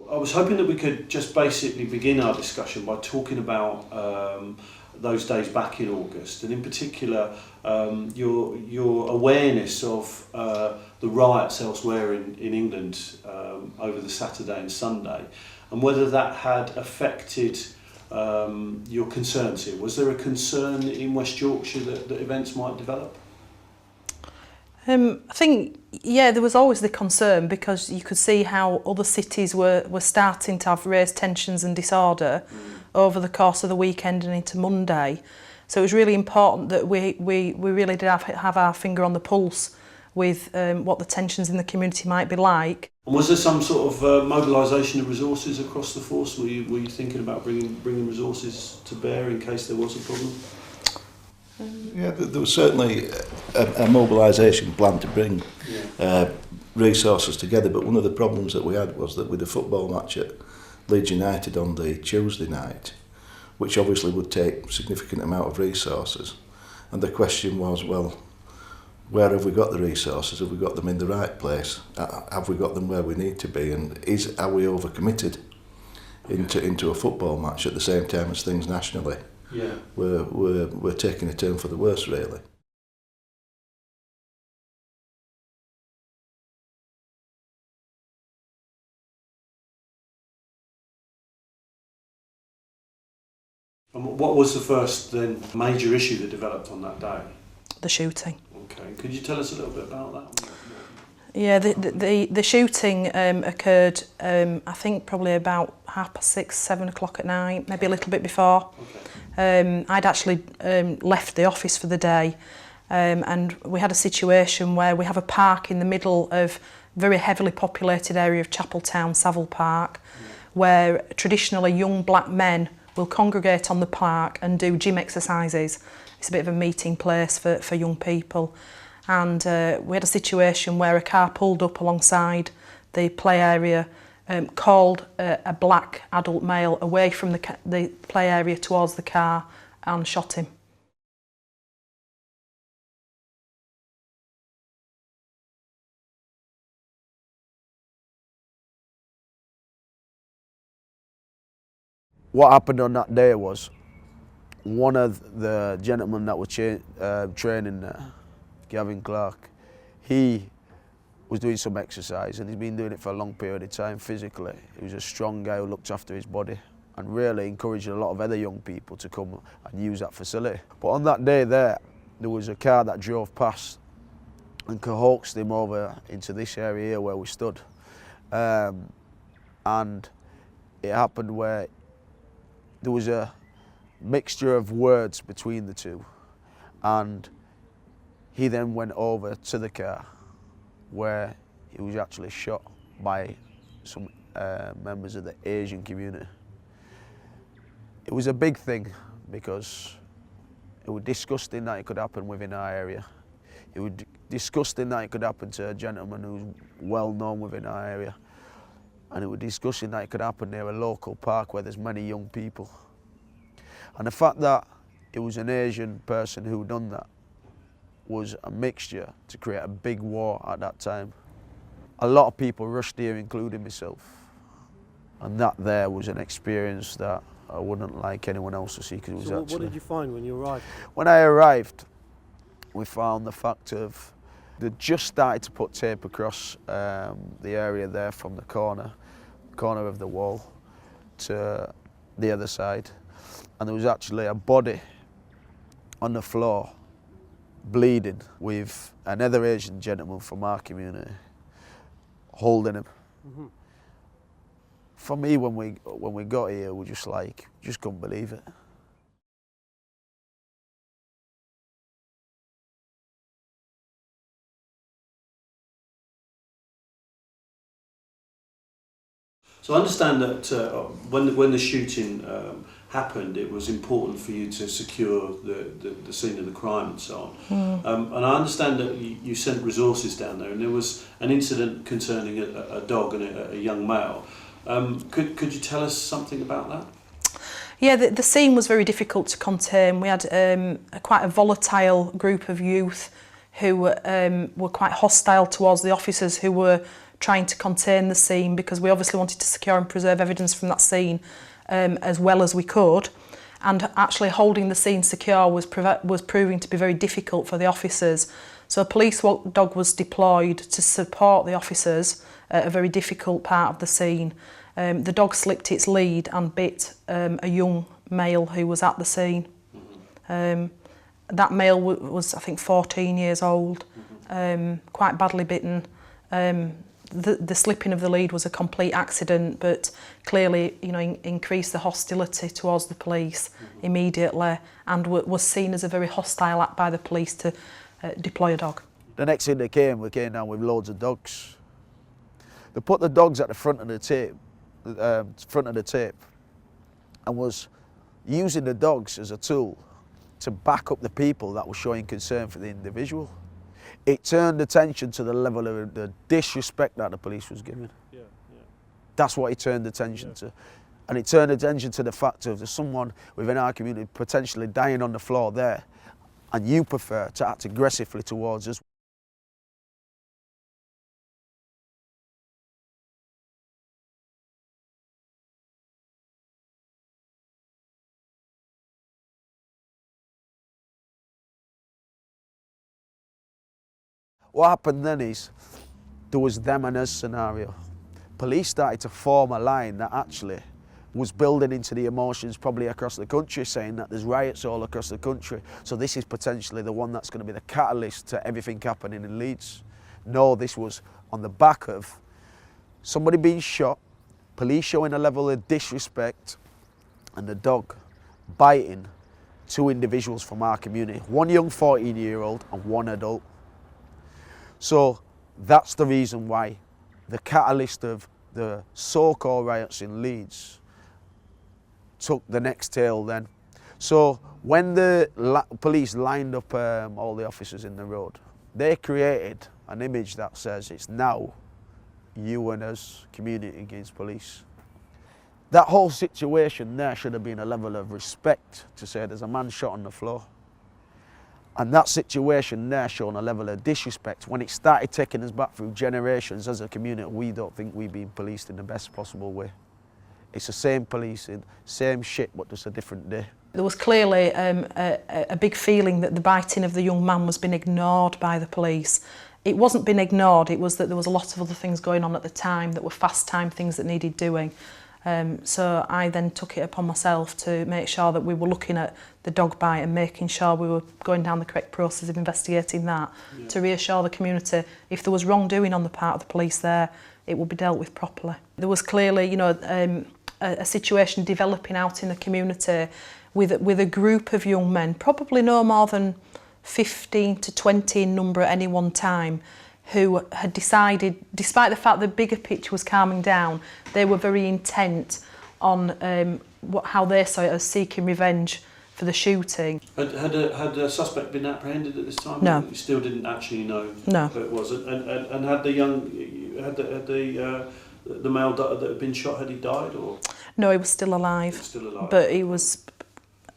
I was hoping that we could just basically begin our discussion by talking about those days back in August, and in particular your awareness of the riots elsewhere in England over the Saturday and Sunday, and whether that had affected your concerns here. Was there a concern in West Yorkshire that events might develop? I think, yeah, there was always the concern, because you could see how other cities were starting to have raised tensions and disorder over the course of the weekend and into Monday. So it was really important that we really did have our finger on the pulse with what the tensions in the community might be like. And was there some sort of mobilisation of resources across the force? Were you thinking about bringing resources to bear in case there was a problem? Yeah, there was certainly a mobilisation plan to bring resources together, but one of the problems that we had was that with the football match at Leeds United on the Tuesday night, which obviously would take a significant amount of resources, and the question was, well, where have we got the resources? Have we got them in the right place? Have we got them where we need to be? And are we overcommitted into a football match at the same time as things nationally? Yeah. We're taking a turn for the worse, really. And what was the first then major issue that developed on that day? The shooting. Okay, could you tell us a little bit about that? Yeah, the shooting occurred, I think probably about 6:30, 7 o'clock at night, maybe a little bit before. Okay. I'd actually left the office for the day, and we had a situation where we have a park in the middle of a very heavily populated area of Chapeltown, Savile Park, where traditionally young black men will congregate on the park and do gym exercises. It's a bit of a meeting place for young people. And we had a situation where a car pulled up alongside the play area, called a black adult male away from the play area towards the car and shot him. What happened on that day was one of the gentlemen that were training there, Gavin Clark, he was doing some exercise, and he's been doing it for a long period of time physically. He was a strong guy who looked after his body and really encouraged a lot of other young people to come and use that facility. But on that day there was a car that drove past and coaxed him over into this area here where we stood. And it happened where there was a mixture of words between the two, and he then went over to the car where he was actually shot by some members of the Asian community. It was a big thing because it was disgusting that it could happen within our area. It was disgusting that it could happen to a gentleman who's well known within our area. And it was disgusting that it could happen near a local park where there's many young people. And the fact that it was an Asian person who done that was a mixture to create a big war at that time. A lot of people rushed here, including myself. And that there was an experience that I wouldn't like anyone else to see, because it was So what did you find when you arrived? When I arrived, we found the fact of they just started to put tape across the area there from the corner of the wall to the other side, and there was actually a body on the floor bleeding with another Asian gentleman from our community holding him. Mm-hmm. For me, when we got here, we just couldn't believe it. So I understand that when the shooting happened, it was important for you to secure the scene of the crime and so on. And I understand that you sent resources down there, and there was an incident concerning a dog and a young male. Could you tell us something about that? Yeah, the scene was very difficult to contain. We had quite a volatile group of youth who were quite hostile towards the officers who were trying to contain the scene, because we obviously wanted to secure and preserve evidence from that scene as well as we could. And actually holding the scene secure was proving to be very difficult for the officers. So a police dog was deployed to support the officers at a very difficult part of the scene. The dog slipped its lead and bit a young male who was at the scene. That male was, I think, 14 years old, quite badly bitten. The slipping of the lead was a complete accident, but clearly, you know, increased the hostility towards the police immediately, and was seen as a very hostile act by the police to deploy a dog. The next thing we came down with loads of dogs. They put the dogs at the front of the tape, and was using the dogs as a tool to back up the people that were showing concern for the individual. It turned attention to the level of the disrespect that the police was giving. Yeah, yeah. That's what it turned attention to. And it turned attention to the fact of there's someone within our community potentially dying on the floor there, and you prefer to act aggressively towards us. What happened then is, there was them and us scenario. Police started to form a line that actually was building into the emotions probably across the country, saying that there's riots all across the country. So this is potentially the one that's going to be the catalyst to everything happening in Leeds. No, this was on the back of somebody being shot, police showing a level of disrespect, and the dog biting two individuals from our community. One young 14-year-old and one adult. So that's the reason why the catalyst of the so-called riots in Leeds took the next tail then. So when the police lined up all the officers in the road, they created an image that says it's now you and us, community against police. That whole situation there should have been a level of respect to say there's a man shot on the floor. And that situation there shown a level of disrespect. When it started taking us back through generations as a community, we don't think we've been policed in the best possible way. It's the same policing, same shit, but just a different day. There was clearly a big feeling that the biting of the young man was being ignored by the police. It wasn't being ignored, it was that there was a lot of other things going on at the time that were fast-time things that needed doing. So I then took it upon myself to make sure that we were looking at the dog bite and making sure we were going down the correct process of investigating that, to reassure the community if there was wrongdoing on the part of the police there, it would be dealt with properly. There was clearly, you know, a situation developing out in the community with a group of young men, probably no more than 15 to 20 in number at any one time, who had decided, despite the fact the bigger picture was calming down, they were very intent on how they saw it as seeking revenge for the shooting. Had a suspect been apprehended at this time? No. You still didn't actually know who it was? And had the male that had been shot, had he died? Or? No, he was still alive. He was still alive. But he was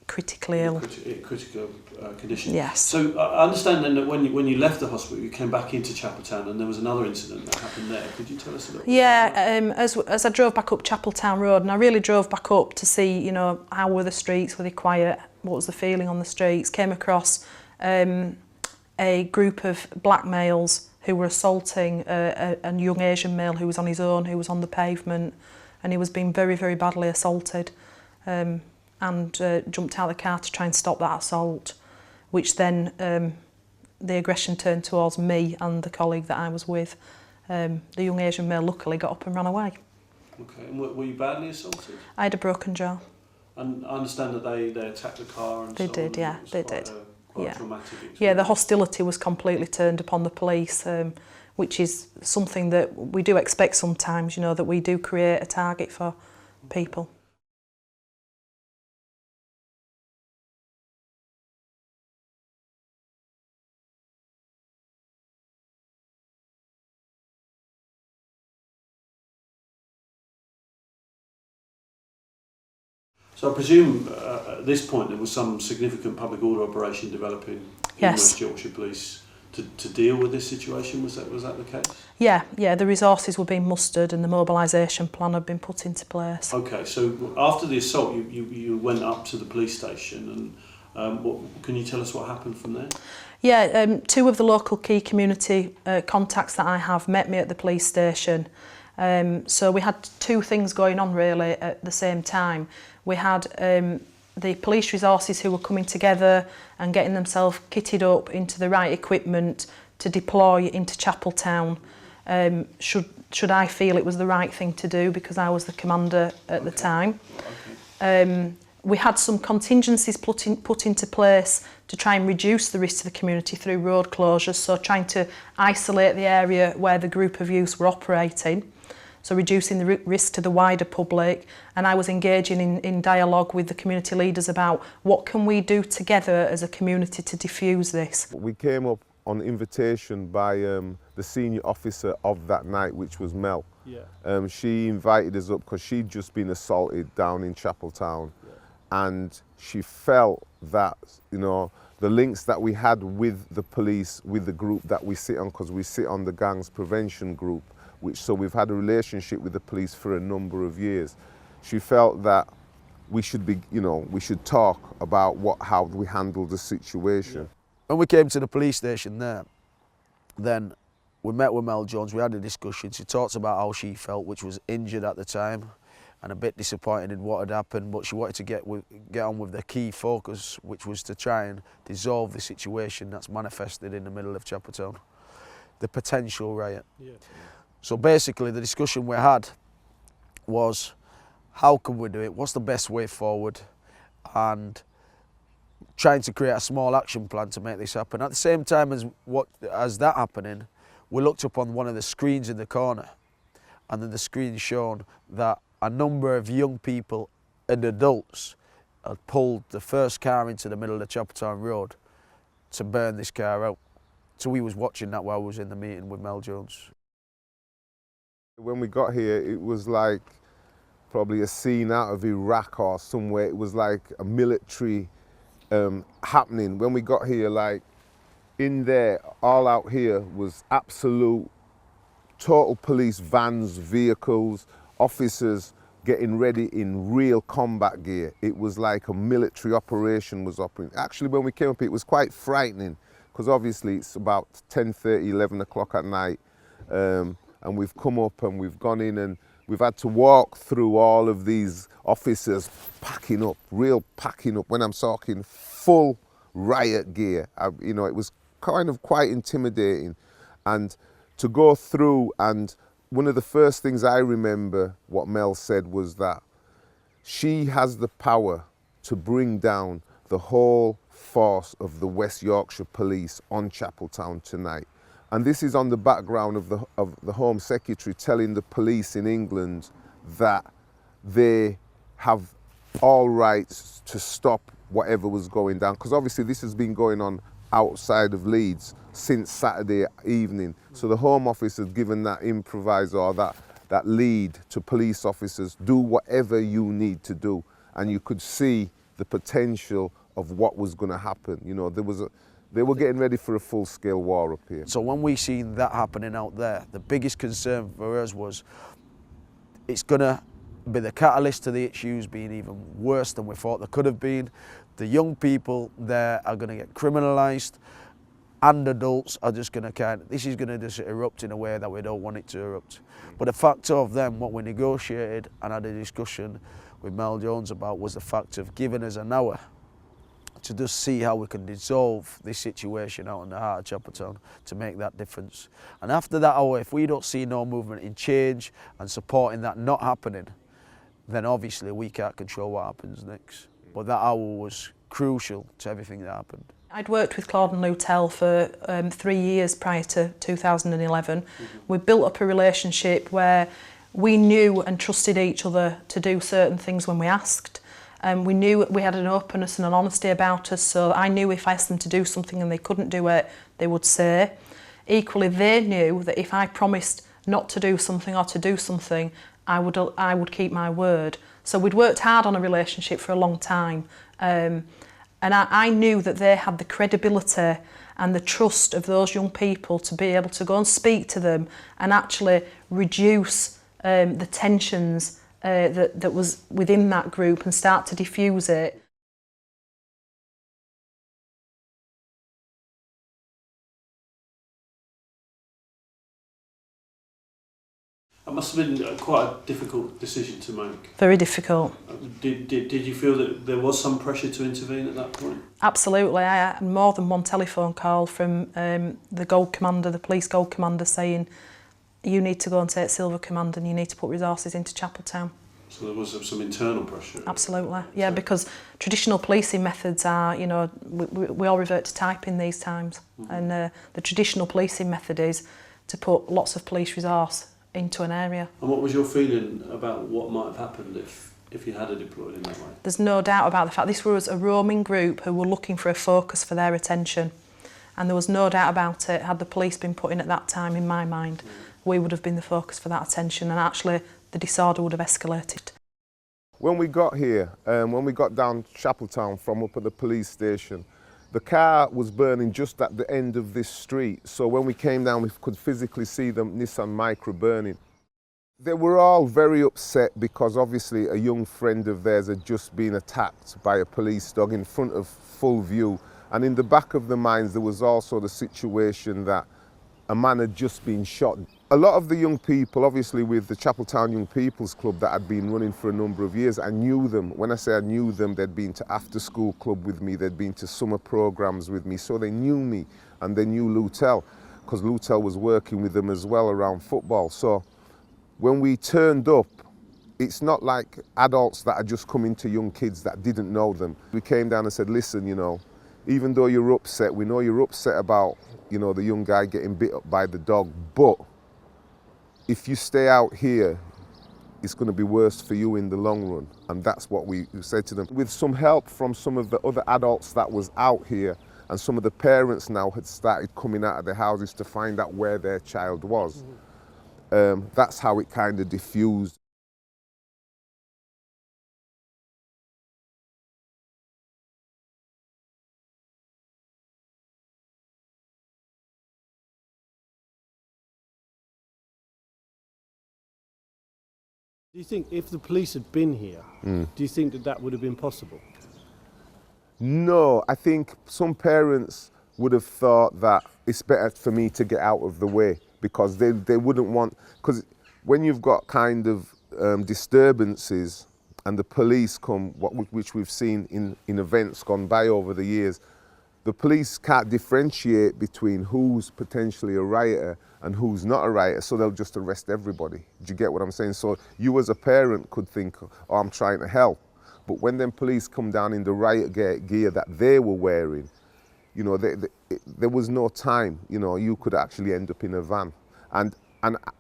critically ill. Critical condition. Yes. So I understand then that when you left the hospital, you came back into Chapeltown, and there was another incident that happened there. Could you tell us a little bit? Yeah, as I drove back up Chapeltown Road, and I really drove back up to see, you know, how were the streets, were they quiet, what was the feeling on the streets, came across a group of black males who were assaulting a young Asian male who was on his own, who was on the pavement, and he was being very, very badly assaulted. And jumped out of the car to try and stop that assault, which then the aggression turned towards me and the colleague that I was with. The young Asian male luckily got up and ran away. Okay, and were you badly assaulted? I had a broken jaw. And I understand that they attacked the car and they so did, on. yeah, they did. Quite yeah. traumatic experience. Yeah, the hostility was completely turned upon the police, which is something that we do expect sometimes, you know, that we do create a target for people. So I presume at this point there was some significant public order operation developing in Yes. West Yorkshire Police to deal with this situation? Was that the case? Yeah, the resources were being mustered and the mobilisation plan had been put into place. Okay, so after the assault, you went up to the police station, and can you tell us what happened from there? Yeah, two of the local key community contacts that I have met me at the police station. So we had two things going on really at the same time. We had the police resources who were coming together and getting themselves kitted up into the right equipment to deploy into Chapeltown. Should I feel it was the right thing to do because I was the commander at the time. Okay. We had some contingencies put into place to try and reduce the risk to the community through road closures, so trying to isolate the area where the group of youths were operating, so reducing the risk to the wider public. And I was engaging in dialogue with the community leaders about what can we do together as a community to diffuse this. We came up on invitation by the senior officer of that night, which was Mel. Yeah. She invited us up because she'd just been assaulted down in Chapeltown. And she felt that, you know, the links that we had with the police, with the group that we sit on, because we sit on the gangs prevention group, so we've had a relationship with the police for a number of years. She felt that we should be, you know, we should talk about how we handle the situation. Yeah. When we came to the police station there, then we met with Mel Jones, we had a discussion. She talked about how she felt, which was injured at the time, and a bit disappointed in what had happened, but she wanted to get on with the key focus, which was to try and dissolve the situation that's manifested in the middle of Chapeltown, the potential riot. Yeah. So basically the discussion we had was, how can we do it, what's the best way forward, and trying to create a small action plan to make this happen. At the same time as that happening, we looked up on one of the screens in the corner, and then the screen showed that a number of young people and adults had pulled the first car into the middle of the Chapeltown Road to burn this car out. So we was watching that while we was in the meeting with Mel Jones. When we got here, it was like probably a scene out of Iraq or somewhere. It was like a military happening. When we got here, like in there, all out here was absolute total police vans, vehicles, officers getting ready in real combat gear. It was like a military operation was operating. Actually, when we came up, it was quite frightening because obviously it's about 10:30, 11 o'clock at night, and we've come up and we've gone in and we've had to walk through all of these officers packing up, real packing up. When I'm talking full riot gear, you know, it was kind of quite intimidating. And to go through, and one of the first things I remember what Mel said was that she has the power to bring down the whole force of the West Yorkshire Police on Chapeltown tonight. And this is on the background of the Home Secretary telling the police in England that they have all rights to stop whatever was going down. Because obviously this has been going on outside of Leeds since Saturday evening. So the Home Office has given that improvise or that lead to police officers, do whatever you need to do. And you could see the potential of what was going to happen. You know, they were getting ready for a full-scale war up here. So when we seen that happening out there, the biggest concern for us was it's going to be the catalyst to the issues being even worse than we thought they could have been. The young people there are going to get criminalised, and adults are just going to this is going to just erupt in a way that we don't want it to erupt. But the fact of them, what we negotiated and had a discussion with Mel Jones about was the fact of giving us an hour to just see how we can dissolve this situation out in the heart of Chapeltown to make that difference. And after that hour, if we don't see no movement in change and supporting that not happening, then obviously we can't control what happens next. But that hour was crucial to everything that happened. I'd worked with Claude and Lutel for 3 years prior to 2011. We built up a relationship where we knew and trusted each other to do certain things when we asked. We knew we had an openness and an honesty about us, so I knew if I asked them to do something and they couldn't do it, they would say. Equally, they knew that if I promised not to do something or to do something, I would keep my word. So we'd worked hard on a relationship for a long time. And I knew that they had the credibility and the trust of those young people to be able to go and speak to them and actually reduce the tensions that was within that group and start to diffuse it. It must have been quite a difficult decision to make. Very difficult. Did you feel that there was some pressure to intervene at that point? Absolutely. I had more than one telephone call from the Gold Commander, the police Gold Commander, saying you need to go and take Silver Command and you need to put resources into Chapeltown. So there was some internal pressure? Absolutely, yeah, because traditional policing methods are, you know, we all revert to typing these times. And the traditional policing method is to put lots of police resource into an area. And what was your feeling about what might have happened if you had deployed in that way? There's no doubt about the fact this was a roaming group who were looking for a focus for their attention. And there was no doubt about it, had the police been put in at that time, in my mind, we would have been the focus for that attention, and actually the disorder would have escalated. When we got here, when we got down Chapeltown from up at the police station, the car was burning just at the end of this street. So when we came down, we could physically see the Nissan Micra burning. They were all very upset because obviously a young friend of theirs had just been attacked by a police dog in front of full view. And in the back of their minds, there was also the situation that a man had just been shot. A lot of the young people, obviously with the Chapeltown Young People's Club that had been running for a number of years, I knew them. When I say I knew them, they'd been to after-school club with me, they'd been to summer programs with me, so they knew me and they knew Lutel, because Lutel was working with them as well around football. So when we turned up, it's not like adults that are just coming to young kids that didn't know them. We came down and said, listen, you know, even though you're upset, we know you're upset about, you know, the young guy getting bit up by the dog, but if you stay out here, it's going to be worse for you in the long run. And that's what we said to them. With some help from some of the other adults that was out here, and some of the parents now had started coming out of their houses to find out where their child was. That's how it kind of diffused. Do you think if the police had been here, do you think that that would have been possible? No, I think some parents would have thought that it's better for me to get out of the way, because they wouldn't want, because when you've got kind of disturbances and the police come, which we've seen in events gone by over the years, the police can't differentiate between who's potentially a rioter and who's not a rioter, so they'll just arrest everybody. Do you get what I'm saying? So you as a parent could think, oh, I'm trying to help. But when them police come down in the riot gear that they were wearing, you know, there was no time, you know, you could actually end up in a van. And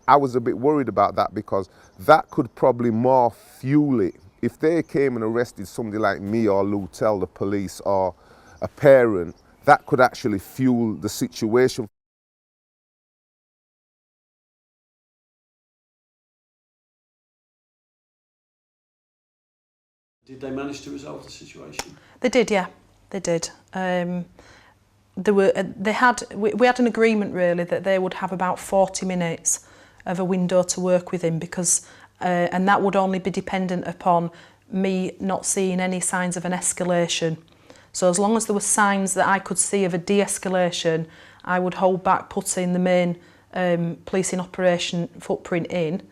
I was a bit worried about that, because that could probably more fuel it. If they came and arrested somebody like me or Lutel, the police, or a parent, that could actually fuel the situation. Did they manage to resolve the situation? They did, yeah, they did. We had an agreement really that they would have about 40 minutes of a window to work within, because and that would only be dependent upon me not seeing any signs of an escalation. So as long as there were signs that I could see of a de-escalation, I would hold back putting the main policing operation footprint in,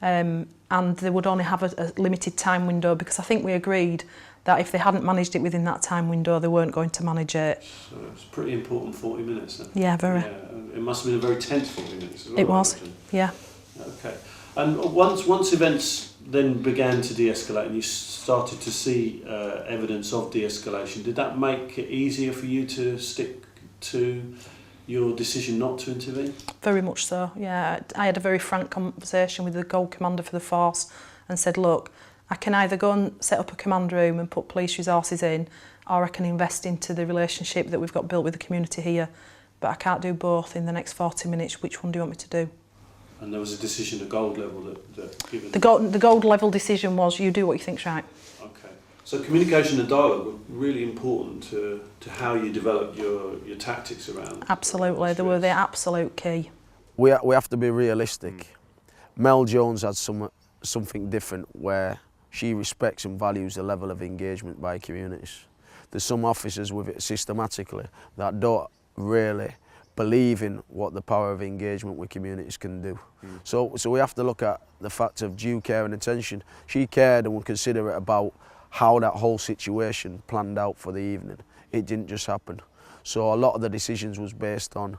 and they would only have a limited time window, because I think we agreed that if they hadn't managed it within that time window, they weren't going to manage it. So it's pretty important 40 minutes then. Yeah, very. Yeah, it must have been a very tense 40 minutes as well. It was, yeah. Okay. And once events then began to de-escalate and you started to see evidence of de-escalation, did that make it easier for you to stick to your decision not to intervene? Very much so, yeah. I had a very frank conversation with the Gold Commander for the force and said, look, I can either go and set up a command room and put police resources in, or I can invest into the relationship that we've got built with the community here, but I can't do both in the next 40 minutes. Which one do you want me to do? And there was a decision at gold level that given... The gold level decision was, you do what you think's right. Okay. So communication and dialogue were really important to how you developed your tactics around. Absolutely, they were the absolute key. We have to be realistic. Mel Jones had something different where she respects and values the level of engagement by communities. There's some officers with it systematically that don't really believe in what the power of engagement with communities can do. So we have to look at the fact of due care and attention. She cared and would consider it about how that whole situation planned out for the evening. It didn't just happen. So a lot of the decisions was based on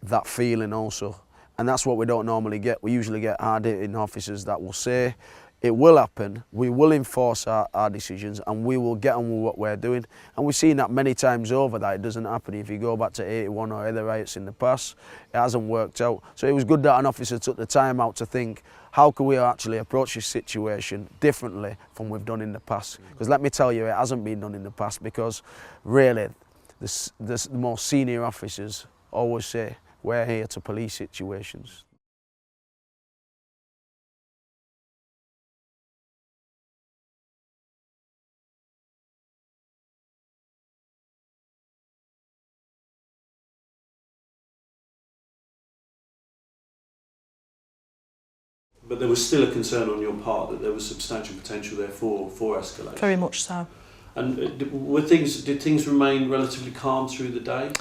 that feeling also. And that's what we don't normally get. We usually get hard-hitting officers that will say, it will happen, we will enforce our decisions and we will get on with what we're doing. And we've seen that many times over that it doesn't happen. If you go back to 81 or other riots in the past, it hasn't worked out. So it was good that an officer took the time out to think, how can we actually approach this situation differently from we've done in the past? Because let me tell you, it hasn't been done in the past, because really the more senior officers always say, we're here to police situations. But there was still a concern on your part that there was substantial potential there for escalation. Very much so. And did things remain relatively calm through the day?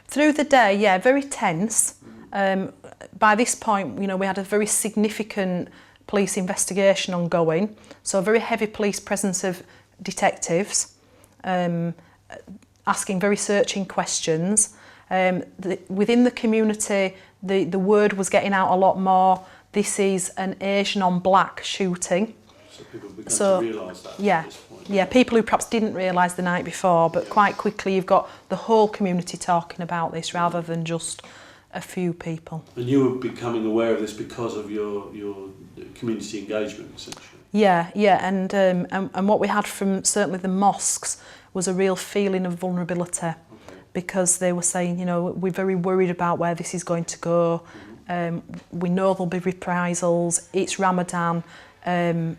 Through the day, yeah, very tense. By this point, you know, we had a very significant police investigation ongoing, so a very heavy police presence of detectives, asking very searching questions. Within the community, the word was getting out a lot more. This is an Asian on black shooting. So people began to realise that yeah, at this point. Yeah, people who perhaps didn't realise the night before, but quite quickly you've got the whole community talking about this rather than just a few people. And you were becoming aware of this because of your community engagement, essentially. Yeah, and what we had from certainly the mosques was a real feeling of vulnerability, because they were saying, you know, we're very worried about where this is going to go. We know there'll be reprisals. It's Ramadan. They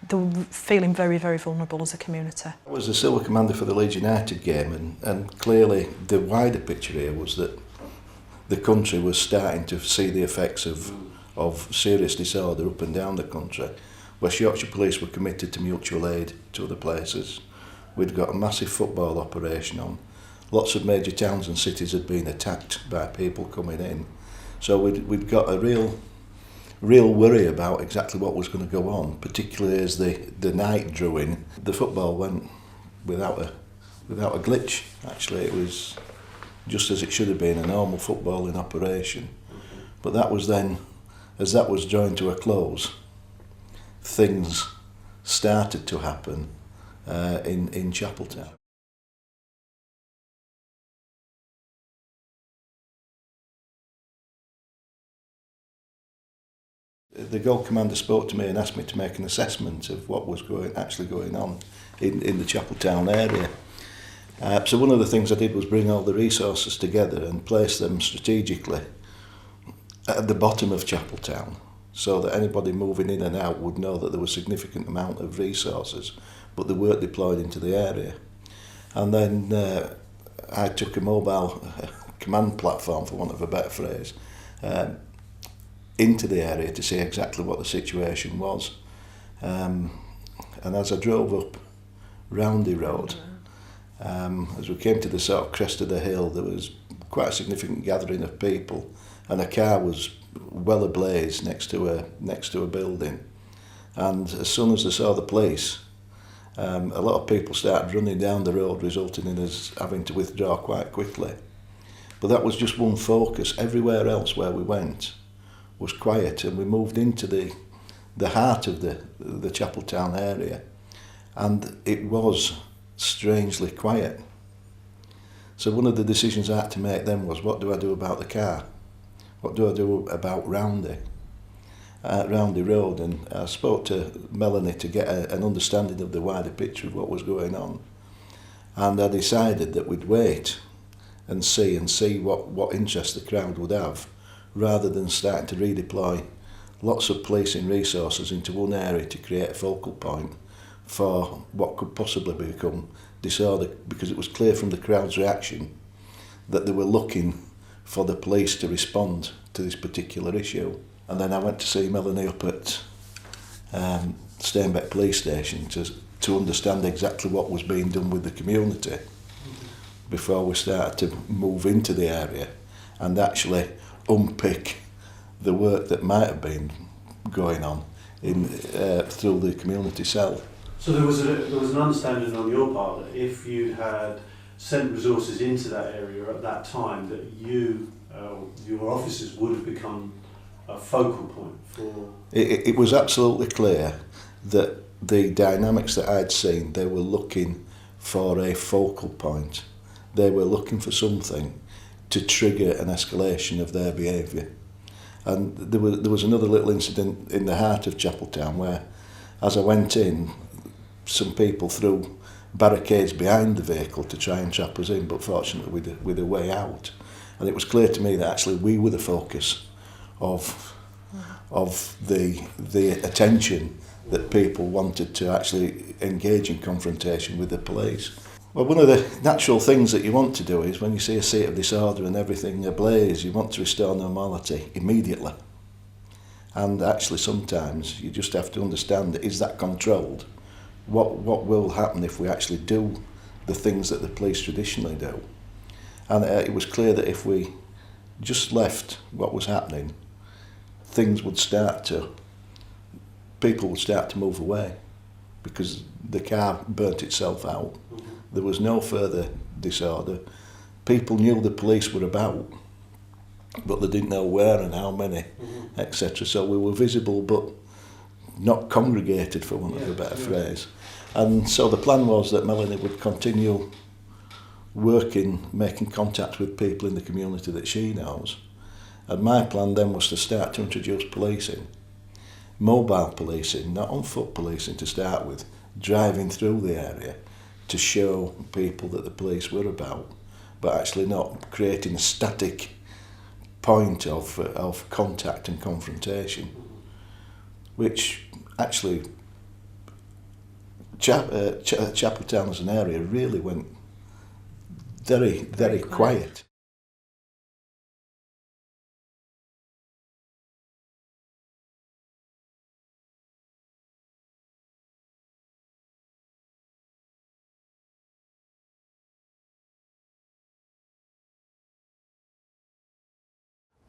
were feeling very, very vulnerable as a community. I was the silver commander for the Leeds United game, and clearly the wider picture here was that the country was starting to see the effects of serious disorder up and down the country. West Yorkshire Police were committed to mutual aid to other places. We'd got a massive football operation on. Lots of major towns and cities had been attacked by people coming in. So we'd got a real worry about exactly what was going to go on, particularly as the night drew in. The football went without a glitch, actually. It was just as it should have been, a normal footballing operation. But that was then, as that was drawing to a close, things started to happen in Chapeltown. The Gold Commander spoke to me and asked me to make an assessment of what was actually going on in the Chapeltown area. So one of the things I did was bring all the resources together and place them strategically at the bottom of Chapeltown, so that anybody moving in and out would know that there was a significant amount of resources, but they weren't deployed into the area. And then I took a mobile command platform, for want of a better phrase, into the area to see exactly what the situation was. And as I drove up Roundy Road, as we came to the sort of crest of the hill, there was quite a significant gathering of people, and a car was well ablaze next to a building. And as soon as they saw the police, a lot of people started running down the road, resulting in us having to withdraw quite quickly. But that was just one focus. Everywhere else where we went was quiet, and we moved into the heart of the Chapeltown area, and it was strangely quiet. So one of the decisions I had to make then was, what do I do about the car? What do I do about Roundy Road? And I spoke to Melanie to get an understanding of the wider picture of what was going on. And I decided that we'd wait and see what interest the crowd would have, rather than starting to redeploy lots of policing resources into one area to create a focal point for what could possibly become disorder, because it was clear from the crowd's reaction that they were looking for the police to respond to this particular issue. And then I went to see Melanie up at Steinbeck Police Station to understand exactly what was being done with the community before we started to move into the area and actually unpick the work that might have been going on in through the community cell. So there was an understanding on your part that if you had sent resources into that area at that time, that your officers would have become a focal point for... It was absolutely clear that the dynamics that I'd seen, they were looking for a focal point. They were looking for something to trigger an escalation of their behaviour. And there was another little incident in the heart of Chapeltown where, as I went in, some people threw barricades behind the vehicle to try and trap us in, but fortunately with a way out. And it was clear to me that actually we were the focus of the attention that people wanted to actually engage in confrontation with the police. Well, one of the natural things that you want to do is when you see a state of disorder and everything ablaze, you want to restore normality immediately. And actually sometimes you just have to understand, is that controlled? What will happen if we actually do the things that the police traditionally do? And it was clear that if we just left what was happening, things would people would start to move away because the car burnt itself out. There was no further disorder. People knew the police were about, but they didn't know where and how many, etc. So we were visible but not congregated, for want of a better phrase. And so the plan was that Melanie would continue working, making contact with people in the community that she knows. And my plan then was to start to introduce policing. Mobile policing, not on foot policing to start with, driving through the area to show people that the police were about, but actually not creating a static point of contact and confrontation, which actually Chapeltown as an area really went very, very quiet.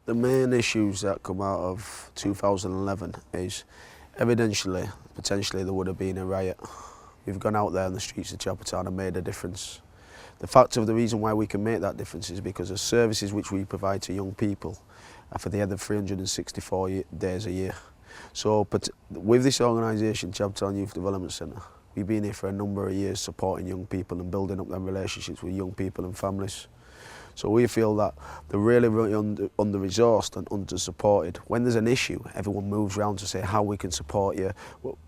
The main issues that come out of 2011 is evidentially, potentially there would have been a riot. We've gone out there on the streets of Chapeltown and made a difference. The fact of the reason why we can make that difference is because the services which we provide to young people are for the other 364 days a year. So but with this organisation, Chapeltown Youth Development Centre, we've been here for a number of years supporting young people and building up their relationships with young people and families. So we feel that they're really, really under-resourced and under-supported. When there's an issue, everyone moves around to say how we can support you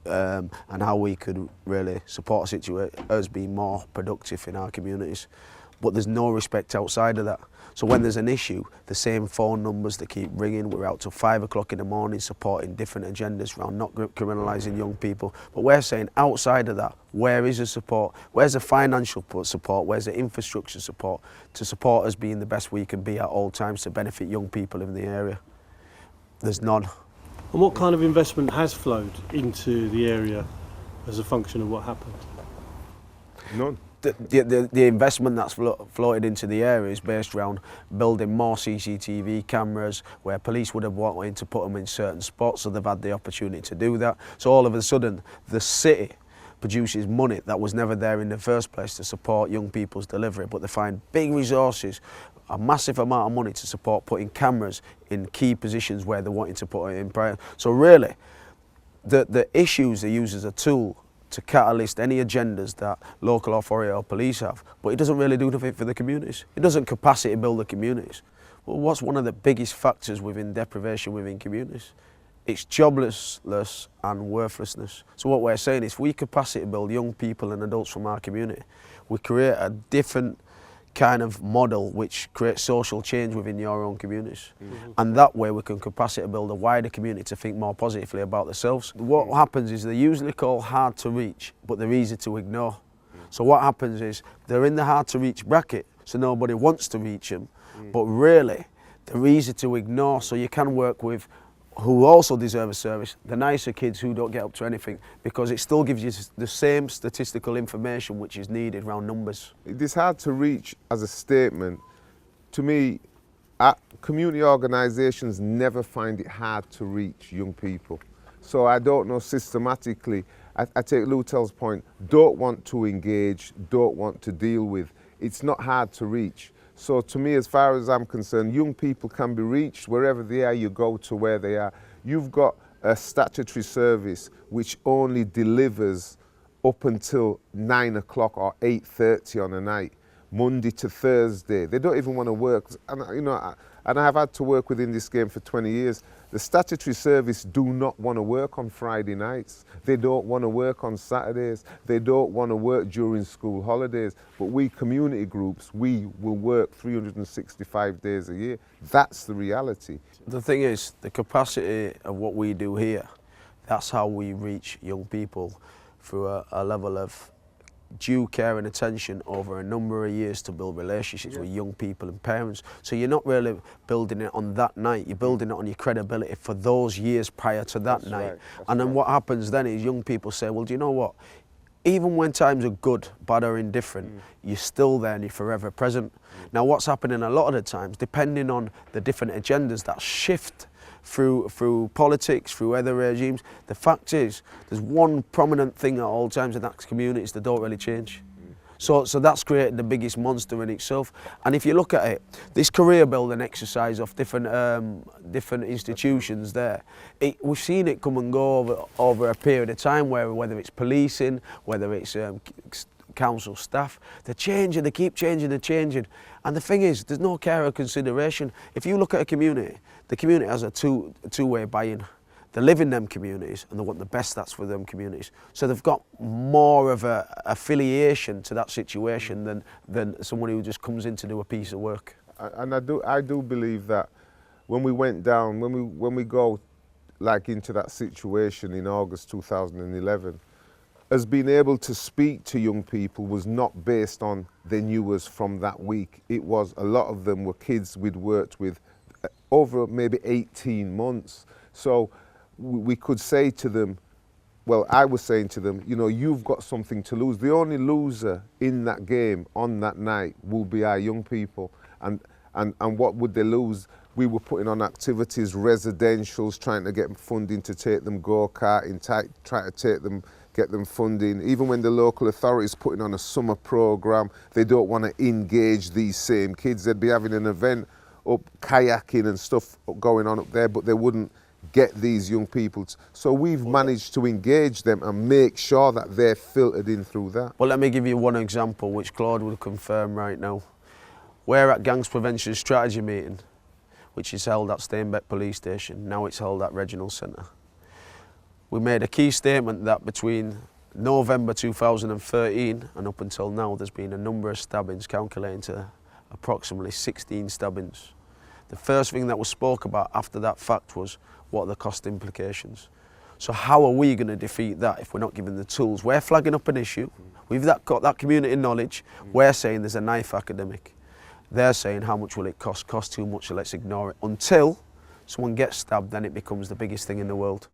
and how we could really support us being more productive in our communities. But there's no respect outside of that. So when there's an issue, the same phone numbers that keep ringing, we're out till 5 o'clock in the morning supporting different agendas around not criminalising young people. But we're saying outside of that, where is the support? Where's the financial support? Where's the infrastructure support to support us being the best we can be at all times to benefit young people in the area? There's none. And what kind of investment has flowed into the area as a function of what happened? None. The investment that's floated into the area is based around building more CCTV cameras where police would have wanted to put them in certain spots, so they've had the opportunity to do that. So all of a sudden the city produces money that was never there in the first place to support young people's delivery, but they find big resources, a massive amount of money to support putting cameras in key positions where they wanted to put it in prior. So really the issues they use as a tool to catalyst any agendas that local authority or police have, but it doesn't really do anything for the communities. It doesn't capacity build the communities. Well, what's one of the biggest factors within deprivation within communities? It's joblessness and worthlessness. So what we're saying is, if we capacity build young people and adults from our community, we create a different kind of model which creates social change within your own communities. And that way we can capacity build a wider community to think more positively about themselves. What happens is they're usually called hard to reach, but they're easy to ignore. So what happens is they're in the hard to reach bracket, so nobody wants to reach them, but really they're easy to ignore, so you can work with who also deserve a service, the nicer kids who don't get up to anything, because it still gives you the same statistical information which is needed around numbers. It is hard to reach as a statement. To me, community organisations never find it hard to reach young people. So I don't know systematically, I take Lutel's point, don't want to engage, don't want to deal with. It's not hard to reach. So to me, as far as I'm concerned, young people can be reached wherever they are, you go to where they are. You've got a statutory service which only delivers up until 9 o'clock or 8:30 on a night, Monday to Thursday. They don't even want to work. And, you know, and I've had to work within this game for 20 years. The statutory service do not want to work on Friday nights. They don't want to work on Saturdays. They don't want to work during school holidays. But we community groups, we will work 365 days a year. That's the reality. The thing is, the capacity of what we do here, that's how we reach young people through a level of due care and attention over a number of years to build relationships with young people and parents. So you're not really building it on that night, you're building it on your credibility for those years prior to that night. Right. And then what happens then is young people say, well, do you know what? Even when times are good, bad or indifferent, you're still there and you're forever present. Now what's happening a lot of the times, depending on the different agendas that shift through politics, through other regimes, the fact is there's one prominent thing at all times, and that's communities that don't really change. So that's created the biggest monster in itself. And if you look at it, this career building exercise of different institutions there, we've seen it come and go over a period of time, whether it's policing, whether it's council staff, they're changing, they keep changing, they're changing. And the thing is, there's no care or consideration. If you look at a community, the community has a two-way buy-in. They live in them communities and they want the best that's for them communities. So they've got more of a affiliation to that situation than someone who just comes in to do a piece of work. And I do believe that when we went down, when we go like into that situation in August 2011, as being able to speak to young people was not based on they knew us from that week. It was, a lot of them were kids we'd worked with over maybe 18 months. So we could say to them, well, I was saying to them, you know, you've got something to lose. The only loser in that game on that night will be our young people. And what would they lose? We were putting on activities, residentials, trying to get funding to take them go-karting, try to get them funding. Even when the local authorities putting on a summer program, they don't want to engage these same kids. They'd be having an event up, kayaking and stuff going on up there, but they wouldn't get these young people. So we've managed to engage them and make sure that they're filtered in through that. Well, let me give you one example which Claude will confirm right now. We're at Gangs Prevention Strategy meeting, which is held at Steinbeck Police Station. Now it's held at Reginald Centre. We made a key statement that between November 2013 and up until now, there's been a number of stabbings calculating to approximately 16 stabbings. The first thing that was spoke about after that fact was what are the cost implications. So how are we going to defeat that if we're not given the tools? We're flagging up an issue. We've got that community knowledge. We're saying there's a knife epidemic. They're saying how much will it cost? Cost too much, so let's ignore it. Until someone gets stabbed, then it becomes the biggest thing in the world.